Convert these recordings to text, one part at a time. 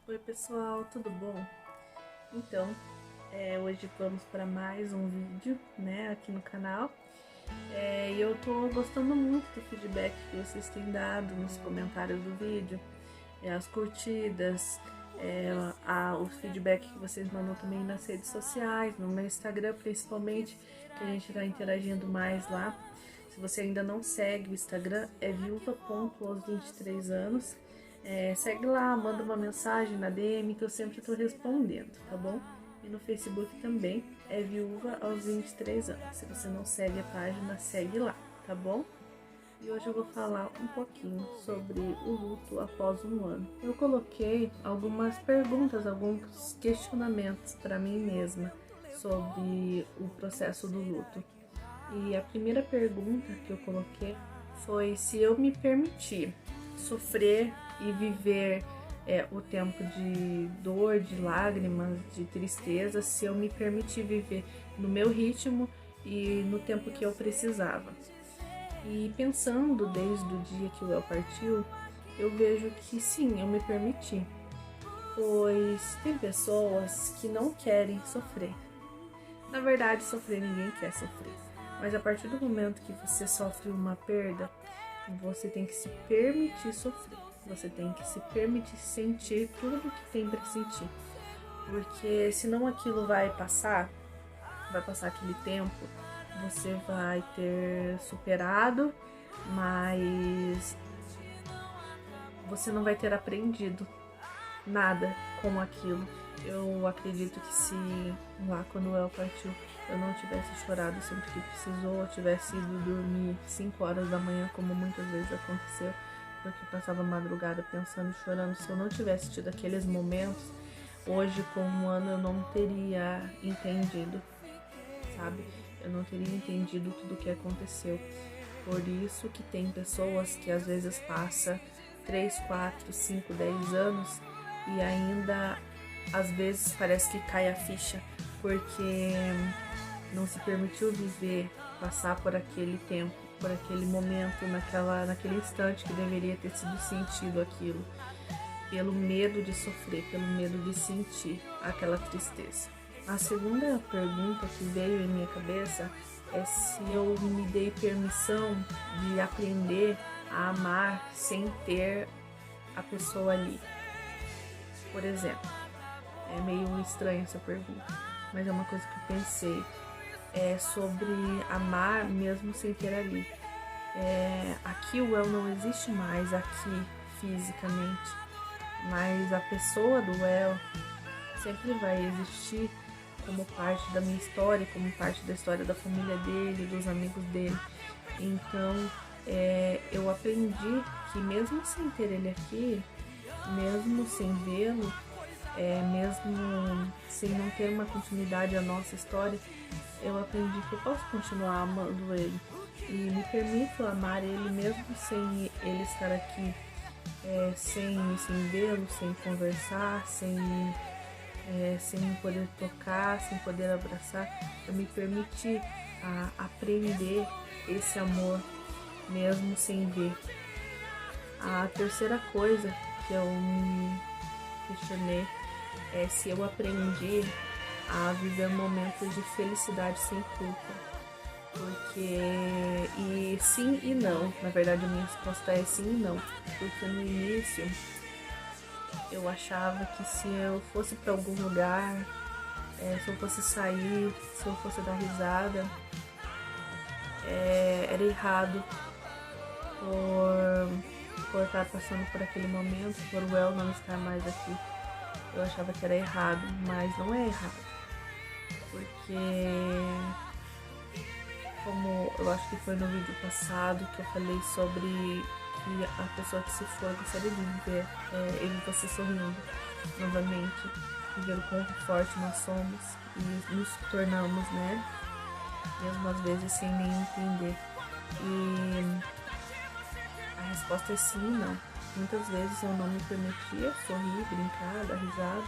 Oi pessoal, tudo bom? Então, hoje vamos para mais um vídeo, né, aqui no canal. E eu tô gostando muito do feedback que vocês têm dado nos comentários do vídeo, as curtidas, o feedback que vocês mandam também nas redes sociais, no meu Instagram principalmente, que a gente tá interagindo mais lá. Se você ainda não segue o Instagram, é viúva.aos23anos. Segue lá, manda uma mensagem na DM que eu sempre tô respondendo, tá bom? E no Facebook também é Viúva aos 23 anos. Se você não segue a página, segue lá, tá bom? E hoje eu vou falar um pouquinho sobre o luto após um ano. Eu coloquei algumas perguntas, alguns questionamentos para mim mesma sobre o processo do luto. E a primeira pergunta que eu coloquei foi se eu me permitir sofrer e viver o tempo de dor, de lágrimas, de tristeza, se eu me permitir viver no meu ritmo e no tempo que eu precisava. E pensando desde o dia que o El partiu, eu vejo que sim, eu me permiti, pois tem pessoas que não querem sofrer. Na verdade, sofrer ninguém quer sofrer, mas a partir do momento que você sofre uma perda, você tem que se permitir sofrer. Você tem que se permitir sentir tudo que tem para sentir. Porque senão aquilo vai passar aquele tempo, você vai ter superado, mas você não vai ter aprendido nada com aquilo. Eu acredito que se lá quando o El partiu eu não tivesse chorado sempre que precisou, eu tivesse ido dormir 5 horas da manhã, como muitas vezes aconteceu, porque eu passava madrugada pensando e chorando. Se eu não tivesse tido aqueles momentos, hoje com um ano eu não teria entendido, sabe? Eu não teria entendido tudo o que aconteceu. Por isso que tem pessoas que às vezes passa 3, 4, 5, 10 anos e ainda às vezes parece que cai a ficha porque não se permitiu viver, passar por aquele tempo, por aquele momento, naquele instante que deveria ter sido sentido aquilo, pelo medo de sofrer, pelo medo de sentir aquela tristeza. A segunda pergunta que veio em minha cabeça é se eu me dei permissão de aprender a amar sem ter a pessoa ali. Por exemplo, é meio estranha essa pergunta, mas é uma coisa que eu pensei. É sobre amar mesmo sem ter ali. Aqui o El não existe mais aqui fisicamente, mas a pessoa do El sempre vai existir como parte da minha história, como parte da história da família dele, dos amigos dele. Então eu aprendi que mesmo sem ter ele aqui, mesmo sem vê-lo, mesmo sem não ter uma continuidade à nossa história, eu aprendi que eu posso continuar amando ele e me permito amar ele mesmo sem ele estar aqui, sem vê-lo, sem conversar, sem poder tocar, sem poder abraçar. Eu me permiti aprender esse amor mesmo sem ver. A terceira coisa que eu me questionei é se eu aprendi a viver momentos de felicidade sem culpa. Porque, e sim e não, na verdade a minha resposta é sim e não, porque no início eu achava que se eu fosse para algum lugar, se eu fosse sair, se eu fosse dar risada, era errado por estar passando por aquele momento, por o El não estar mais aqui. Eu achava que era errado, mas não é errado. Porque, como eu acho que foi no vídeo passado que eu falei sobre que a pessoa que se foi gostaria de viver ele você sorrindo novamente, ver o quão forte nós somos e nos tornamos, né? Mesmo às vezes sem nem entender. E a resposta é sim e não. Muitas vezes eu não me permitia sorrir, brincar, dar risada,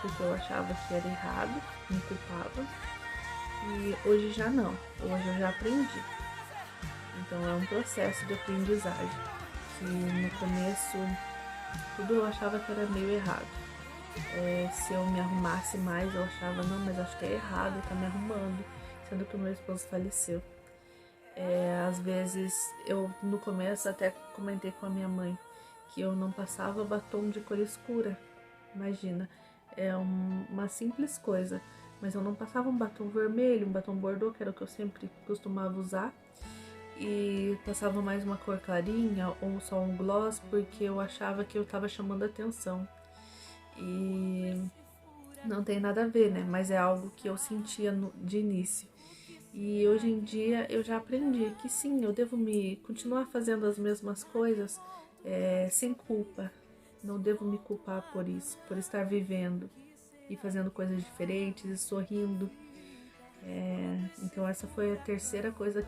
porque eu achava que era errado, me culpava. E hoje já não, hoje eu já aprendi. Então é um processo de aprendizagem, que no começo tudo eu achava que era meio errado. Se eu me arrumasse mais, eu achava, não, mas acho que é errado eu estar me arrumando, sendo que o meu esposo faleceu. Às vezes, eu no começo até comentei com a minha mãe que eu não passava batom de cor escura. Imagina, uma simples coisa, mas eu não passava um batom vermelho, um batom bordô, que era o que eu sempre costumava usar, e passava mais uma cor clarinha ou só um gloss, porque eu achava que eu estava chamando atenção. E não tem nada a ver, né? Mas é algo que eu sentia de início. E hoje em dia eu já aprendi que sim, eu devo me continuar fazendo as mesmas coisas sem culpa. Não devo me culpar por isso, por estar vivendo e fazendo coisas diferentes e sorrindo. Então essa foi a terceira coisa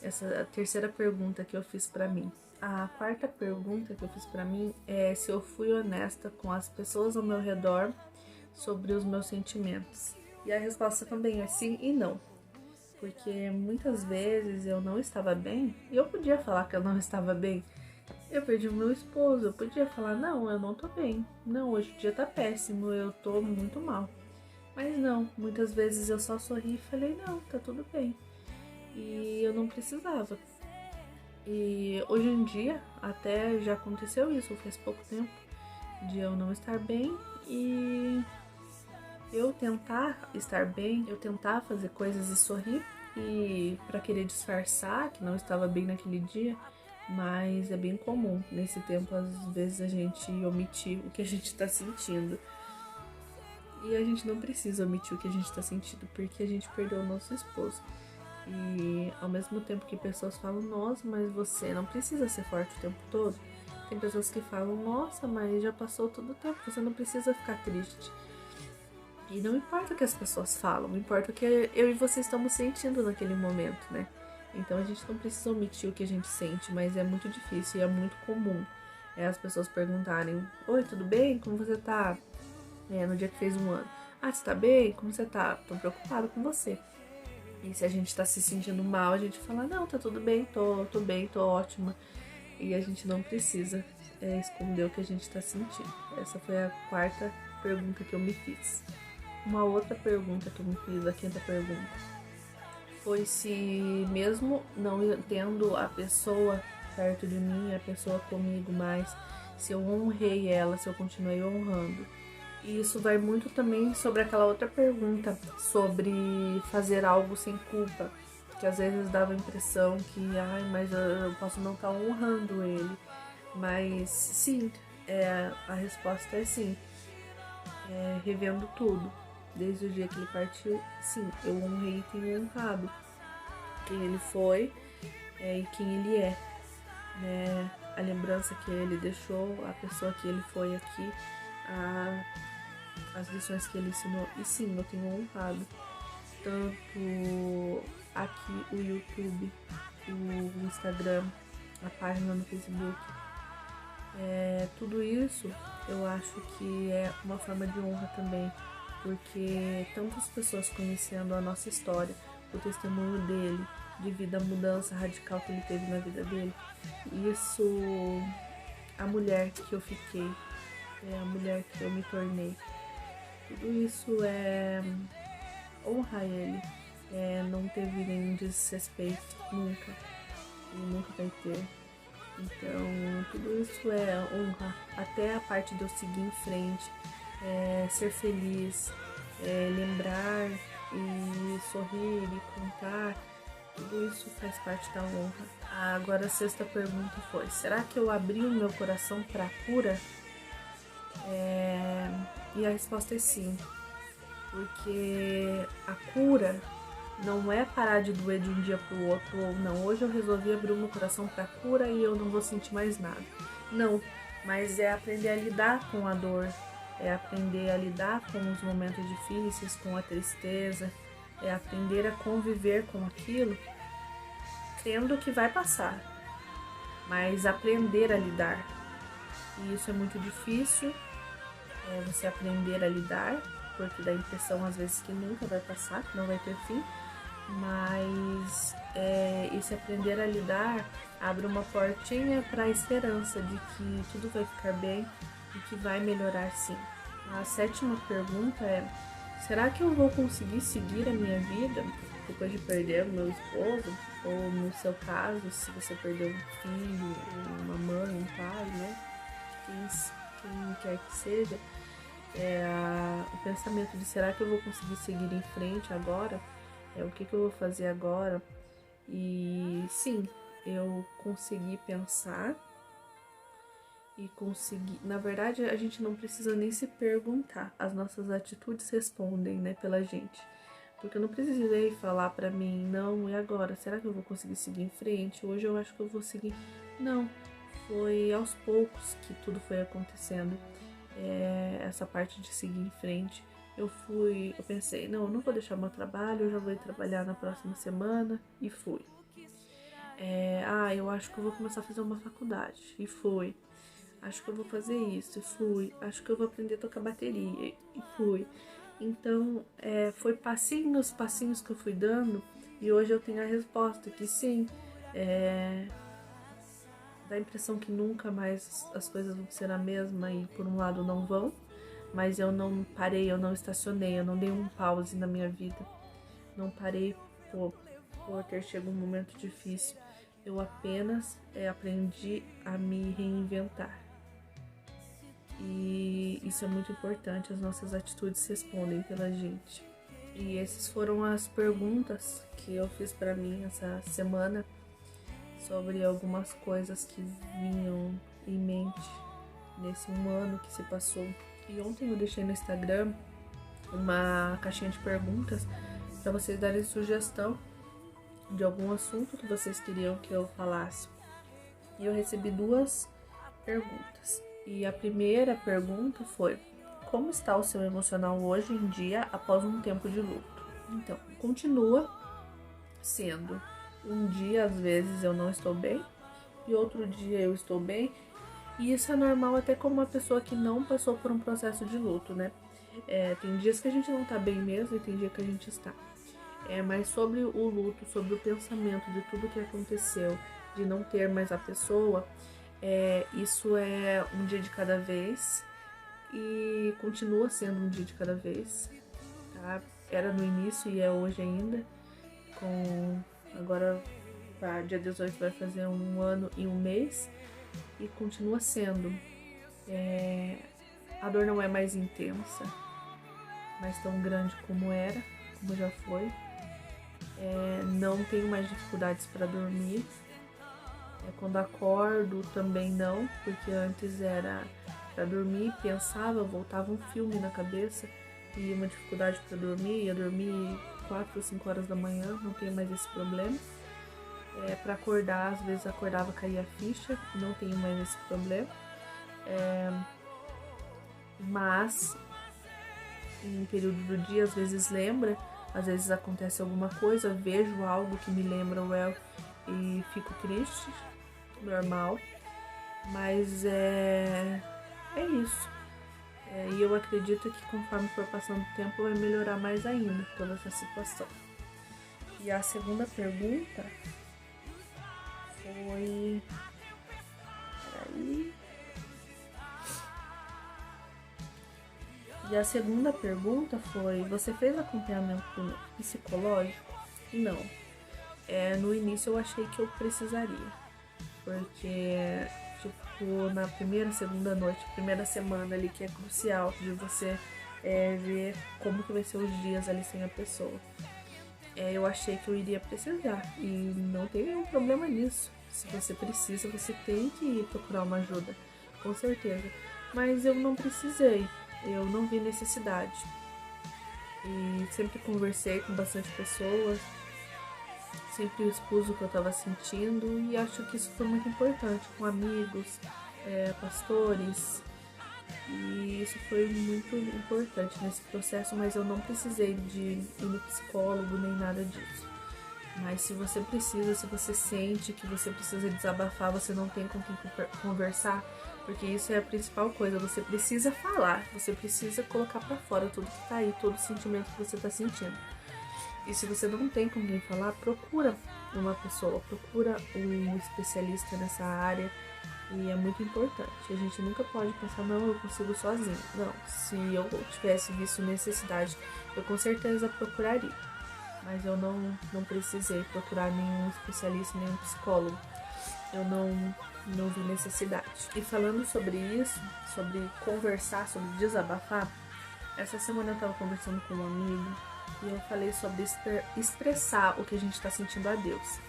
a terceira pergunta que eu fiz pra mim. A quarta pergunta que eu fiz pra mim é se eu fui honesta com as pessoas ao meu redor sobre os meus sentimentos. E a resposta também é sim e não. Porque muitas vezes eu não estava bem e eu podia falar que eu não estava bem. Eu perdi o meu esposo, eu podia falar, não, eu não tô bem. Não, hoje o dia tá péssimo, eu tô muito mal. Mas não, muitas vezes eu só sorri e falei, não, tá tudo bem. E eu não precisava. E hoje em dia, até já aconteceu isso, faz pouco tempo, de eu não estar bem e eu tentar estar bem, eu tentar fazer coisas e sorrir e para querer disfarçar que não estava bem naquele dia, mas é bem comum nesse tempo às vezes a gente omitir o que a gente está sentindo. E a gente não precisa omitir o que a gente está sentindo porque a gente perdeu o nosso esposo. E ao mesmo tempo que pessoas falam, nossa, mas você não precisa ser forte o tempo todo. Tem pessoas que falam, nossa, mas já passou todo o tempo, você não precisa ficar triste. E não importa o que as pessoas falam, importa o que eu e você estamos sentindo naquele momento, né? Então a gente não precisa omitir o que a gente sente, mas é muito difícil e é muito comum as pessoas perguntarem, oi, tudo bem? Como você tá? No dia que fez um ano. Ah, você tá bem? Como você tá? Tô preocupado com você. E se a gente tá se sentindo mal, a gente fala, não, tá tudo bem, tô bem, tô ótima. E a gente não precisa esconder o que a gente tá sentindo. Essa foi a quarta pergunta que eu me fiz. Uma outra pergunta que eu me fiz, a quinta pergunta, foi se mesmo não tendo a pessoa perto de mim, a pessoa comigo mais, se eu honrei ela, se eu continuei honrando. E isso vai muito também sobre aquela outra pergunta, sobre fazer algo sem culpa, que às vezes dava a impressão que, ai, mas eu posso não estar honrando ele. Mas sim, a resposta é sim, revendo tudo. Desde o dia que ele partiu, sim, eu honrei e tenho honrado quem ele foi e quem ele é, né? A lembrança que ele deixou, a pessoa que ele foi aqui, as lições que ele ensinou. E sim, eu tenho honrado tanto aqui o YouTube, o Instagram, a página no Facebook. Tudo isso eu acho que é uma forma de honra também, porque tantas pessoas conhecendo a nossa história, o testemunho dele, de vida, a mudança radical que ele teve na vida dele, isso, a mulher que eu fiquei, a mulher que eu me tornei, tudo isso é honrar ele, não teve nenhum desrespeito, nunca, e nunca vai ter. Então, tudo isso é honra, até a parte de eu seguir em frente, ser feliz, lembrar e sorrir e contar, tudo isso faz parte da honra. Agora a sexta pergunta foi, será que eu abri o meu coração para a cura? E a resposta é sim, porque a cura não é parar de doer de um dia para o outro, ou não, hoje eu resolvi abrir o meu coração para cura e eu não vou sentir mais nada. Não, mas é aprender a lidar com a dor, é aprender a lidar com os momentos difíceis, com a tristeza, é aprender a conviver com aquilo, crendo que vai passar, mas aprender a lidar. E isso é muito difícil, você aprender a lidar, porque dá a impressão às vezes que nunca vai passar, que não vai ter fim. Mas esse aprender a lidar abre uma portinha para a esperança de que tudo vai ficar bem e que vai melhorar sim. A sétima pergunta é: será que eu vou conseguir seguir a minha vida depois de perder o meu esposo? Ou no seu caso, se você perdeu um filho, uma mãe, um pai, né? Quem quer que seja, o pensamento de será que eu vou conseguir seguir em frente agora? O que eu vou fazer agora? E sim, eu consegui pensar e consegui. Na verdade, a gente não precisa nem se perguntar, as nossas atitudes respondem, né, pela gente. Porque eu não precisei falar pra mim, não, e agora? Será que eu vou conseguir seguir em frente? Hoje eu acho que eu vou seguir. Não, foi aos poucos que tudo foi acontecendo. Essa parte de seguir em frente. Eu pensei, não, eu não vou deixar meu trabalho, eu já vou ir trabalhar na próxima semana, e fui. Eu acho que eu vou começar a fazer uma faculdade, e fui. Acho que eu vou fazer isso, e fui. Acho que eu vou aprender a tocar bateria, e fui. Então, foi passinhos que eu fui dando, e hoje eu tenho a resposta que sim, dá a impressão que nunca mais as coisas vão ser a mesma, e por um lado não vão, mas eu não parei, eu não estacionei, eu não dei um pause na minha vida, não parei por ter chegado um momento difícil, eu apenas aprendi a me reinventar. E isso é muito importante, as nossas atitudes respondem pela gente. E essas foram as perguntas que eu fiz para mim essa semana sobre algumas coisas que vinham em mente nesse um ano que se passou. E ontem eu deixei no Instagram uma caixinha de perguntas para vocês darem sugestão de algum assunto que vocês queriam que eu falasse. E eu recebi 2 perguntas. E a primeira pergunta foi: como está o seu emocional hoje em dia após um tempo de luto? Então, continua sendo. Um dia, às vezes, eu não estou bem, e outro dia eu estou bem. E isso é normal até como uma pessoa que não passou por um processo de luto, né? Tem dias que a gente não tá bem mesmo e tem dia que a gente está. Mas sobre o luto, sobre o pensamento de tudo que aconteceu, de não ter mais a pessoa, isso é um dia de cada vez e continua sendo um dia de cada vez, tá? Era no início e é hoje ainda. Agora, dia 18 vai fazer 1 ano e 1 mês e continua sendo. A dor não é mais intensa, mas tão grande como era, como já foi. Não tenho mais dificuldades para dormir. Quando acordo também não, porque antes era para dormir, pensava, voltava um filme na cabeça e uma dificuldade para dormir, ia dormir 4 ou 5 horas da manhã, não tenho mais esse problema. Para acordar, às vezes acordava, caía a ficha, não tenho mais esse problema. Mas em período do dia, às vezes lembra, às vezes acontece alguma coisa, vejo algo que me lembra o El e fico triste, normal, mas é isso. E eu acredito que conforme for passando o tempo vai melhorar mais ainda toda essa situação. E a segunda pergunta foi... E a segunda pergunta foi: você fez acompanhamento psicológico? Não. No início eu achei que eu precisaria, porque na primeira, segunda noite, primeira semana ali, que é crucial de você ver como que vai ser os dias ali sem a pessoa. Eu achei que eu iria precisar e não tem nenhum problema nisso. Se você precisa, você tem que procurar uma ajuda, com certeza. Mas eu não precisei, eu não vi necessidade. E sempre conversei com bastante pessoas, sempre expus o que eu estava sentindo e acho que isso foi muito importante, com amigos, pastores, e isso foi muito importante nesse processo, mas eu não precisei de ir no psicólogo nem nada disso. Mas se você precisa, se você sente que você precisa desabafar, você não tem com quem conversar, porque isso é a principal coisa, você precisa falar, você precisa colocar pra fora tudo que tá aí, todo o sentimento que você tá sentindo. E se você não tem com quem falar, procura uma pessoa, procura um especialista nessa área, E é muito importante. A gente nunca pode pensar, não, eu consigo sozinho. Não, se eu tivesse visto necessidade, eu com certeza procuraria. Mas eu não precisei procurar nenhum especialista, nenhum psicólogo. Eu não vi necessidade. E falando sobre isso, sobre conversar, sobre desabafar, essa semana eu tava conversando com um amigo e eu falei sobre expressar o que a gente tá sentindo a Deus.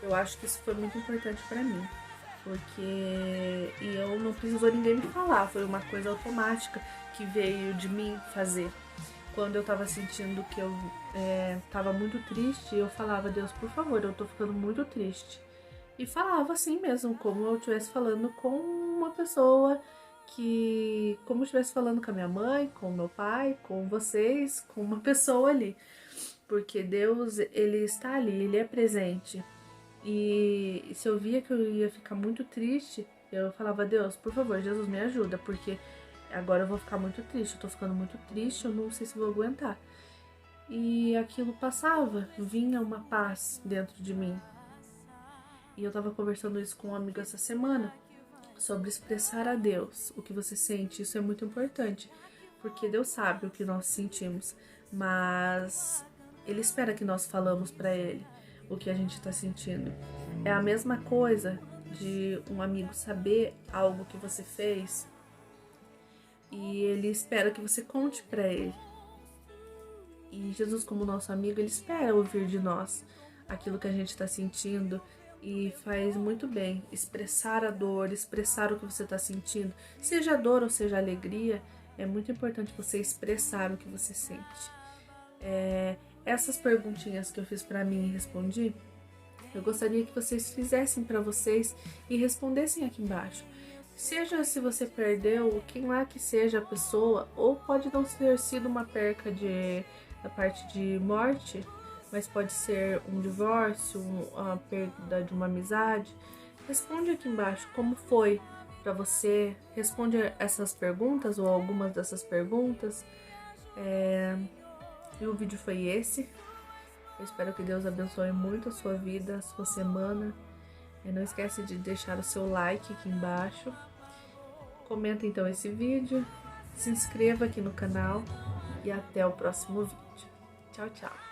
Eu acho que isso foi muito importante pra mim, porque eu não precisou ninguém me falar, foi uma coisa automática que veio de mim fazer. Quando eu tava sentindo que eu tava muito triste, eu falava, Deus, por favor, eu tô ficando muito triste. E falava assim mesmo, como eu estivesse falando com uma pessoa como eu estivesse falando com a minha mãe, com o meu pai, com vocês, com uma pessoa ali. Porque Deus, ele está ali, ele é presente. E se eu via que eu ia ficar muito triste, eu falava, Deus, por favor, Jesus, me ajuda, porque agora eu vou ficar muito triste, eu tô ficando muito triste, eu não sei se vou aguentar. E aquilo passava, vinha uma paz dentro de mim. E eu tava conversando isso com um amigo essa semana, sobre expressar a Deus o que você sente. Isso é muito importante, porque Deus sabe o que nós sentimos, mas Ele espera que nós falamos para Ele o que a gente está sentindo. É a mesma coisa de um amigo saber algo que você fez e ele espera que você conte para ele. E Jesus, como nosso amigo, ele espera ouvir de nós aquilo que a gente está sentindo. E faz muito bem expressar a dor, expressar o que você está sentindo, seja dor ou seja alegria. É muito importante você expressar o que você sente. Essas perguntinhas que eu fiz para mim e respondi, eu gostaria que vocês fizessem para vocês e respondessem aqui embaixo. Seja se você perdeu, quem lá que seja a pessoa, ou pode não ter sido uma perca da parte de morte, mas pode ser um divórcio, a perda de uma amizade. Responde aqui embaixo como foi para você. Responde essas perguntas ou algumas dessas perguntas. E o vídeo foi esse. Eu espero que Deus abençoe muito a sua vida, a sua semana. Não esquece de deixar o seu like aqui embaixo. Comenta então esse vídeo. Se inscreva aqui no canal. E até o próximo vídeo. Tchau, tchau.